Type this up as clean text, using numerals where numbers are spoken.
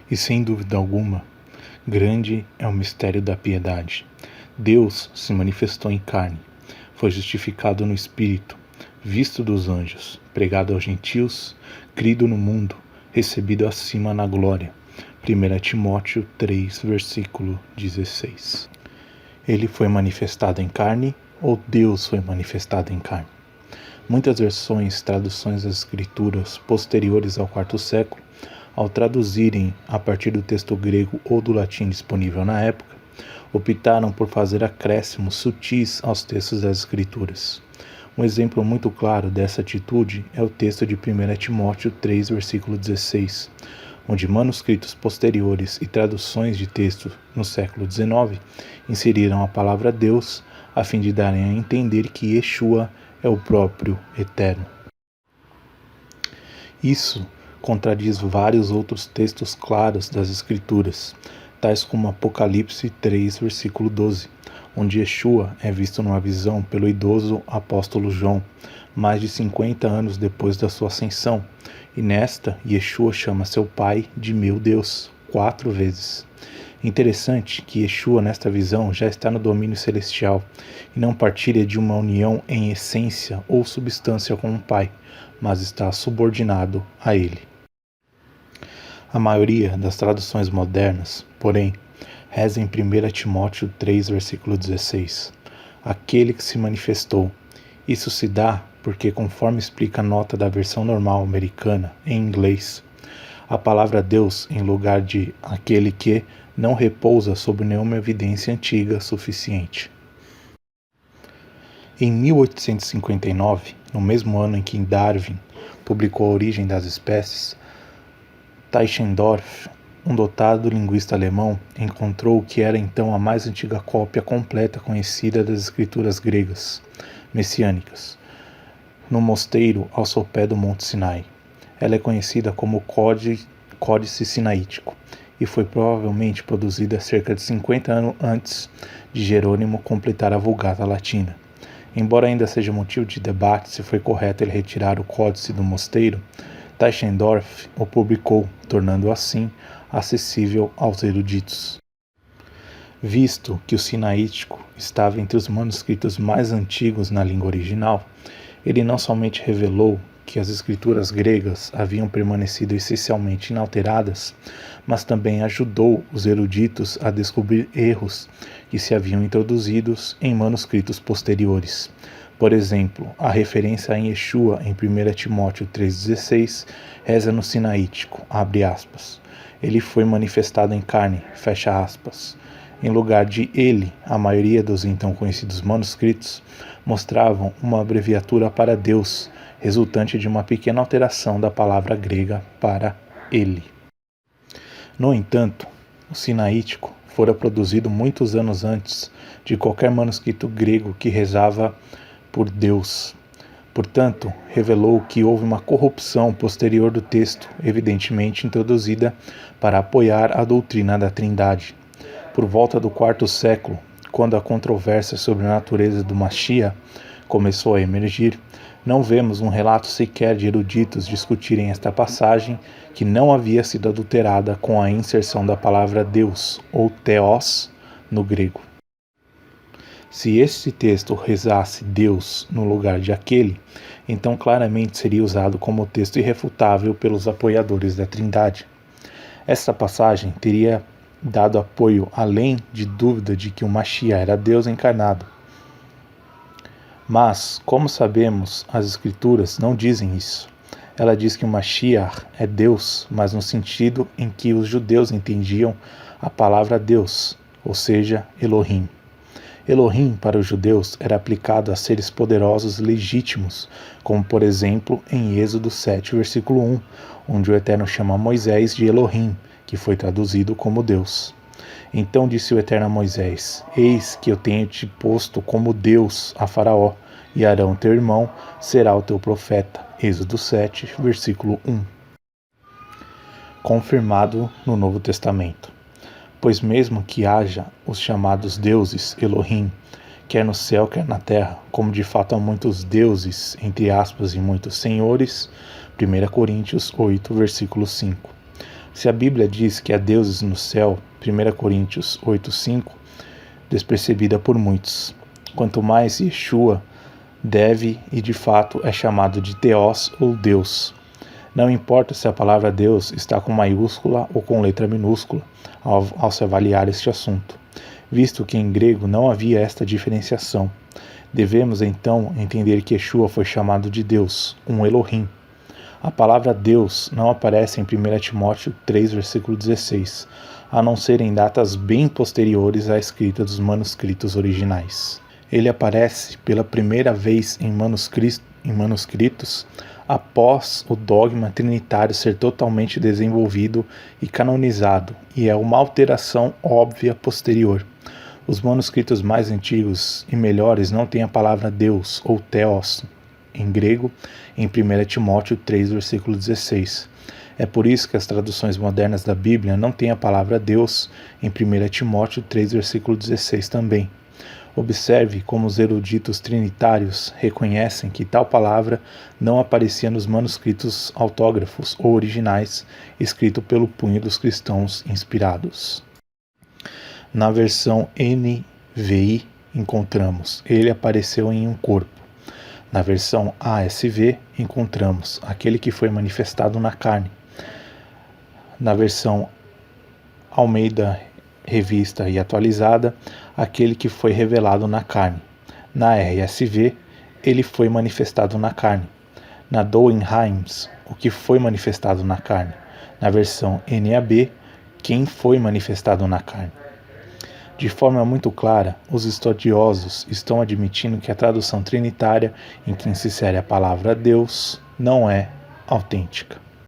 E sem dúvida alguma, grande é o mistério da piedade. Deus se manifestou em carne, foi justificado no Espírito, visto dos anjos, pregado aos gentios, crido no mundo, recebido acima na glória. 1 Timóteo 3, versículo 16. Ele foi manifestado em carne ou Deus foi manifestado em carne? Muitas versões, traduções das escrituras posteriores ao quarto século, ao traduzirem a partir do texto grego ou do latim disponível na época, optaram por fazer acréscimos sutis aos textos das escrituras. Um exemplo muito claro dessa atitude é o texto de 1 Timóteo 3, versículo 16, onde manuscritos posteriores e traduções de texto no século XIX inseriram a palavra Deus a fim de darem a entender que Yeshua é o próprio Eterno. Isso contradiz vários outros textos claros das Escrituras, tais como Apocalipse 3, versículo 12, onde Yeshua é visto numa visão pelo idoso apóstolo João, mais de 50 anos depois da sua ascensão, e nesta, Yeshua chama seu pai de meu Deus, 4 vezes. Interessante que Yeshua, nesta visão, já está no domínio celestial e não partilha de uma união em essência ou substância com o Pai, mas está subordinado a ele. A maioria das traduções modernas, porém, reza em 1 Timóteo 3, versículo 16, aquele que se manifestou. Isso se dá porque, conforme explica a nota da versão normal americana, em inglês, a palavra Deus, em lugar de aquele que, não repousa sobre nenhuma evidência antiga suficiente. Em 1859, no mesmo ano em que Darwin publicou A Origem das Espécies, Tischendorf, um dotado linguista alemão, encontrou o que era então a mais antiga cópia completa conhecida das escrituras gregas messiânicas, no mosteiro ao sopé do Monte Sinai. Ela é conhecida como Códice Sinaítico e foi provavelmente produzida cerca de 50 anos antes de Jerônimo completar a Vulgata Latina. Embora ainda seja motivo de debate se foi correto ele retirar o códice do mosteiro, Tischendorf o publicou, tornando-o assim acessível aos eruditos. Visto que o Sinaítico estava entre os manuscritos mais antigos na língua original, ele não somente revelou que as escrituras gregas haviam permanecido essencialmente inalteradas, mas também ajudou os eruditos a descobrir erros que se haviam introduzidos em manuscritos posteriores. Por exemplo, a referência em Yeshua em 1 Timóteo 3,16 reza no Sinaítico, abre aspas, ele foi manifestado em carne, fecha aspas. Em lugar de ele, a maioria dos então conhecidos manuscritos mostravam uma abreviatura para Deus, resultante de uma pequena alteração da palavra grega para ele. No entanto, o Sinaítico fora produzido muitos anos antes de qualquer manuscrito grego que rezava por Deus. Portanto, revelou que houve uma corrupção posterior do texto, evidentemente introduzida para apoiar a doutrina da Trindade. Por volta do quarto século, quando a controvérsia sobre a natureza do Mashiach começou a emergir, não vemos um relato sequer de eruditos discutirem esta passagem que não havia sido adulterada com a inserção da palavra Deus, ou Theos, no grego. Se este texto rezasse Deus no lugar de aquele, então claramente seria usado como texto irrefutável pelos apoiadores da Trindade. Esta passagem teria dado apoio além de dúvida de que o Mashiach era Deus encarnado. Mas, como sabemos, as Escrituras não dizem isso. Ela diz que o Mashiach é Deus, mas no sentido em que os judeus entendiam a palavra Deus, ou seja, Elohim. Elohim, para os judeus, era aplicado a seres poderosos legítimos, como por exemplo em Êxodo 7, versículo 1, onde o Eterno chama Moisés de Elohim, que foi traduzido como Deus. Então disse o Eterno a Moisés, eis que eu tenho te posto como Deus a Faraó, e Arão teu irmão será o teu profeta. Êxodo 7, versículo 1. Confirmado no Novo Testamento. Pois mesmo que haja os chamados deuses Elohim, quer no céu, quer na terra, como de fato há muitos deuses, entre aspas, e muitos senhores, 1 Coríntios 8, versículo 5. Se a Bíblia diz que há deuses no céu, 1 Coríntios 8,5, despercebida por muitos. Quanto mais Yeshua deve e de fato é chamado de Theos ou Deus. Não importa se a palavra Deus está com maiúscula ou com letra minúscula ao se avaliar este assunto, visto que em grego não havia esta diferenciação. Devemos então entender que Yeshua foi chamado de Deus, um Elohim. A palavra Deus não aparece em 1 Timóteo 3, versículo 16, a não ser em datas bem posteriores à escrita dos manuscritos originais. Ele aparece pela primeira vez em manuscritos após o dogma trinitário ser totalmente desenvolvido e canonizado, e é uma alteração óbvia posterior. Os manuscritos mais antigos e melhores não têm a palavra Deus ou Theos em grego em 1 Timóteo 3, versículo 16. É por isso que as traduções modernas da Bíblia não têm a palavra Deus em 1 Timóteo 3, versículo 16 também. Observe como os eruditos trinitários reconhecem que tal palavra não aparecia nos manuscritos autógrafos ou originais escritos pelo punho dos cristãos inspirados. Na versão NVI encontramos: ele apareceu em um corpo. Na versão ASV encontramos: aquele que foi manifestado na carne. Na versão Almeida Revista e Atualizada, aquele que foi revelado na carne. Na RSV, ele foi manifestado na carne. Na Douay-Rheims, o que foi manifestado na carne. Na versão NAB, quem foi manifestado na carne. De forma muito clara, os estudiosos estão admitindo que a tradução trinitária em que se insere a palavra Deus não é autêntica.